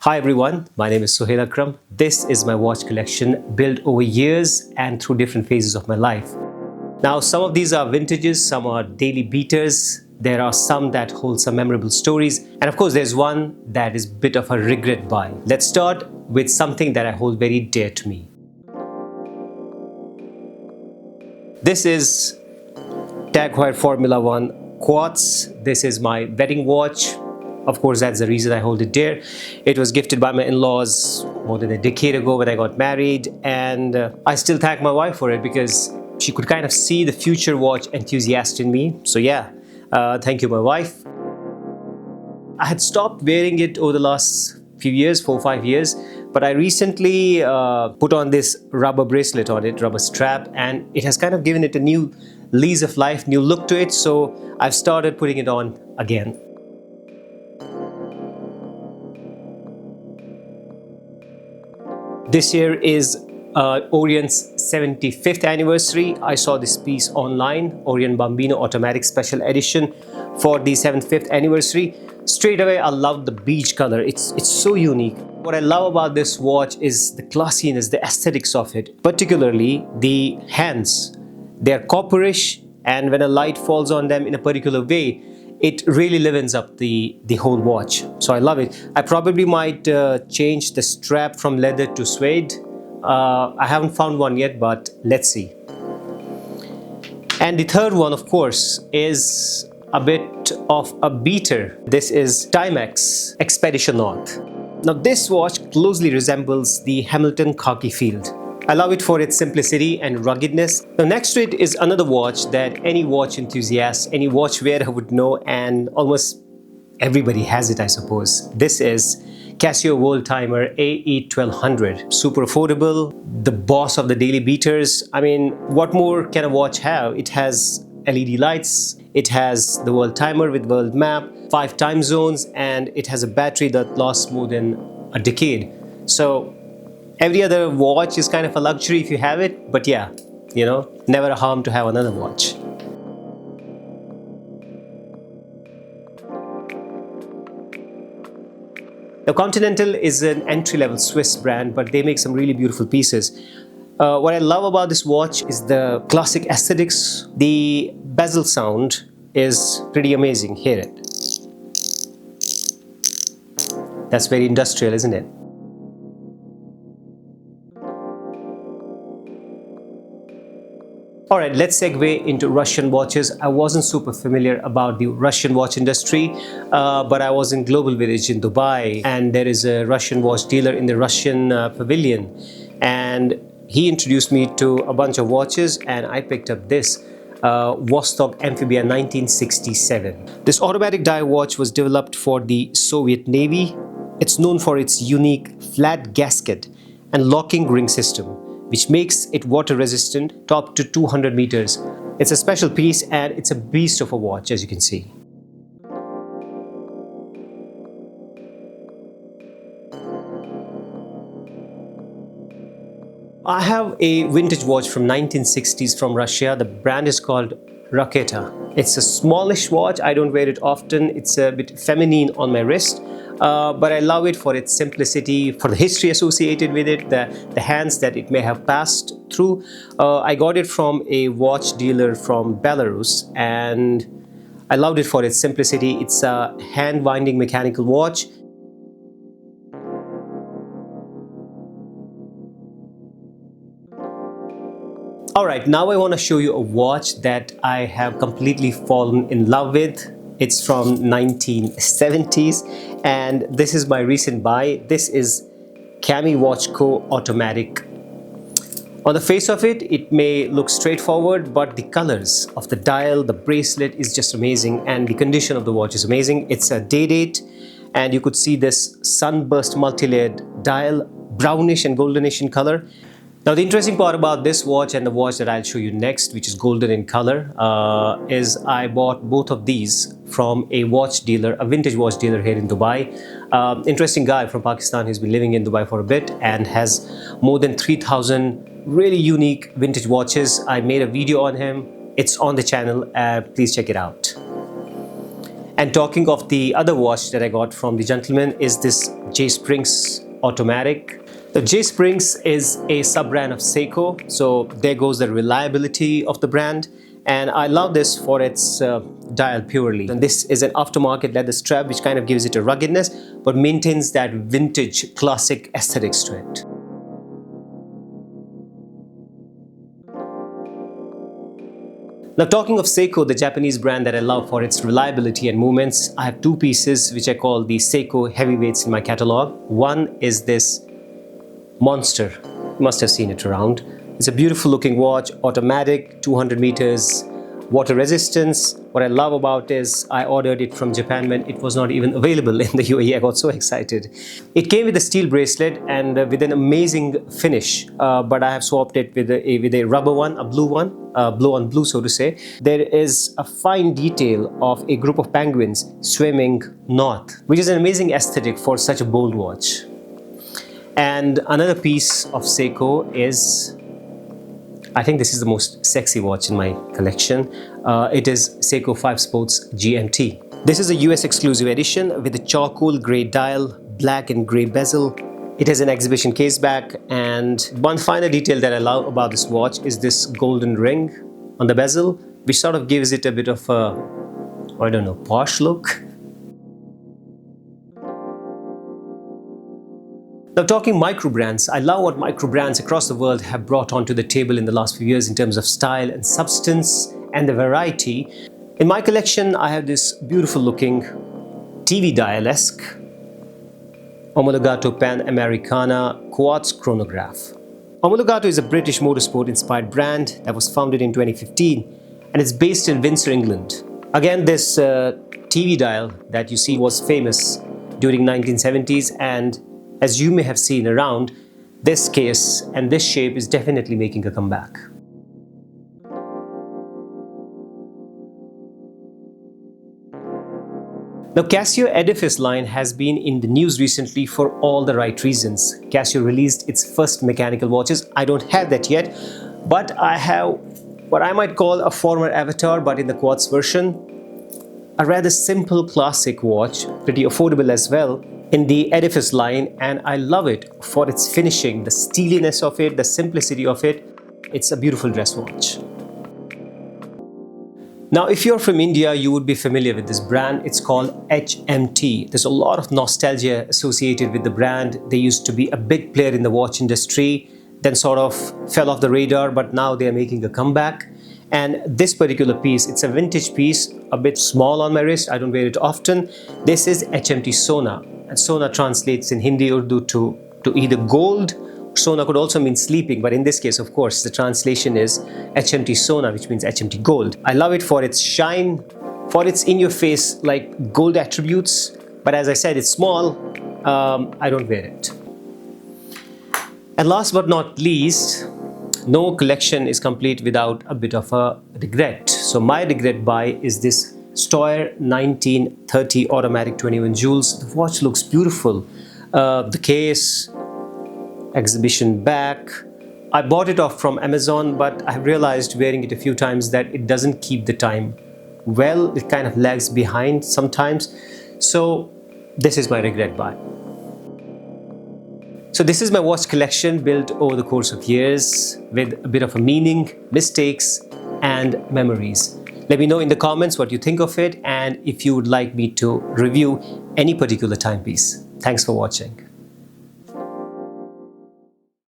Hi everyone, my name is Sohail Akram. This is my watch collection built over years and through different phases of my life. Now, some of these are vintages, some are daily beaters, there are some that hold some memorable stories, and of course there's one that is a bit of a regret buy. Let's start with something that I hold very dear to me. This is Tag Heuer Formula 1 Quartz. This is my wedding watch. Of course, that's the reason I hold it dear. It was gifted by my in-laws more than a decade ago when I got married, and I still thank my wife for it because she could kind of see the future watch enthusiast in me. So yeah, thank you, my wife. I had stopped wearing it over the last few years, 4 or 5 years, but I recently put on this rubber bracelet on it, rubber strap, and it has kind of given it a new lease of life, new look to it. So I've started putting it on again. This year is Orient's 75th anniversary. I saw this piece online, Orient Bambino Automatic Special Edition for the 75th anniversary. Straight away, I love the beige color. It's so unique. What I love about this watch is the classiness, the aesthetics of it, particularly the hands. They're copperish, and when a light falls on them in a particular way, it really livens up the whole watch. So I love it. I probably might change the strap from leather to suede. I haven't found one yet, but let's see. And the third one, of course, is a bit of a beater. This is Timex Expedition North. Now this watch closely resembles the Hamilton Khaki Field. I love it for its simplicity and ruggedness. Now next to it is another watch that any watch enthusiast, any watch wearer would know, and almost everybody has it, I suppose. This is Casio World Timer AE 1200. Super affordable, the boss of the daily beaters. I mean, what more can a watch have? It has LED lights, it has the world timer with world map, 5 time zones, and it has a battery that lasts more than a decade. So every other watch is kind of a luxury if you have it, but yeah, you know, never a harm to have another watch. Now, Continental is an entry-level Swiss brand, but they make some really beautiful pieces. What I love about this watch is the classic aesthetics. The bezel sound is pretty amazing. Hear it. That's very industrial, isn't it? Alright, let's segue into Russian watches. I wasn't super familiar about the Russian watch industry, but I was in Global Village in Dubai, and there is a Russian watch dealer in the Russian pavilion, and he introduced me to a bunch of watches, and I picked up this Vostok Amphibia 1967. This automatic dial watch was developed for the Soviet Navy. It's known for its unique flat gasket and locking ring system, which makes it water resistant to up to 200 meters. It's a special piece and it's a beast of a watch, as you can see. I have a vintage watch from 1960s from Russia. The brand is called Raketa. It's a smallish watch. I don't wear it often. It's a bit feminine on my wrist. But I love it for its simplicity, for the history associated with it, the hands that it may have passed through. I got it from a watch dealer from Belarus, and I loved it for its simplicity. It's a hand-winding mechanical watch. Alright, now I want to show you a watch that I have completely fallen in love with. It's from 1970s, and this is my recent buy. This is Cami Watch Co. Automatic. On the face of it, it may look straightforward, but the colors of the dial, the bracelet is just amazing, and the condition of the watch is amazing. It's a day date, and you could see this sunburst multi-layered dial, brownish and goldenish in color. Now, the interesting part about this watch and the watch that I'll show you next, which is golden in color, is I bought both of these from a watch dealer, a vintage watch dealer here in Dubai. Interesting guy from Pakistan who's been living in Dubai for a bit and has more than 3,000 really unique vintage watches. I made a video on him. It's on the channel. Please check it out. And talking of the other watch that I got from the gentleman is this J Springs automatic. The J Springs is a sub-brand of Seiko, so there goes the reliability of the brand. And I love this for its dial purely. And this is an aftermarket leather strap which kind of gives it a ruggedness but maintains that vintage classic aesthetics to it. Now talking of Seiko, the Japanese brand that I love for its reliability and movements, I have two pieces which I call the Seiko heavyweights in my catalog. One is this monster, you must have seen it around. It's a beautiful looking watch, automatic, 200 meters, water resistance. What I love about is I ordered it from Japan when it was not even available in the UAE. I got so excited. It came with a steel bracelet and with an amazing finish, but I have swapped it with a rubber one, a blue one, blue on blue so to say. There is a fine detail of a group of penguins swimming north, which is an amazing aesthetic for such a bold watch. And another piece of Seiko is, I think this is the most sexy watch in my collection. It is Seiko 5 Sports GMT. This is a US exclusive edition with a charcoal grey dial, black and grey bezel. It has an exhibition case back, and one final detail that I love about this watch is this golden ring on the bezel, which sort of gives it a bit of a, I don't know, posh look. Now talking microbrands, I love what microbrands across the world have brought onto the table in the last few years in terms of style and substance and the variety. In my collection, I have this beautiful looking TV dial-esque Omologato Pan Americana quartz chronograph. Omologato is a British motorsport inspired brand that was founded in 2015 and it's based in Windsor, England. Again, this TV dial that you see was famous during 1970s, and as you may have seen around, this case and this shape is definitely making a comeback. Now Casio Edifice line has been in the news recently for all the right reasons. Casio released its first mechanical watches. I don't have that yet, but I have what I might call a former Avatar but in the quartz version. A rather simple classic watch, pretty affordable as well, in the Edifice line, and I love it for its finishing, the steeliness of it, the simplicity of it. It's a beautiful dress watch. Now if you're from India, you would be familiar with this brand. It's called HMT. There's a lot of nostalgia associated with the brand. They used to be a big player in the watch industry, then sort of fell off the radar, but now they're making a comeback. And this particular piece, it's a vintage piece, a bit small on my wrist, I don't wear it often. This is HMT Sona. And Sona translates in Hindi, Urdu to either gold. Sona could also mean sleeping, but in this case, of course, the translation is HMT Sona, which means HMT gold. I love it for its shine, for its in-your-face like gold attributes. But as I said, it's small. I don't wear it. And last but not least, no collection is complete without a bit of a regret. So my regret buy is this Steuer 1930 automatic 21 jewels. The watch looks beautiful. The case, exhibition back. I bought it off from Amazon, but I realized wearing it a few times that it doesn't keep the time well. It kind of lags behind sometimes. So this is my regret buy. So this is my watch collection built over the course of years with a bit of a meaning, mistakes and memories. Let me know in the comments what you think of it and if you would like me to review any particular timepiece. Thanks for watching.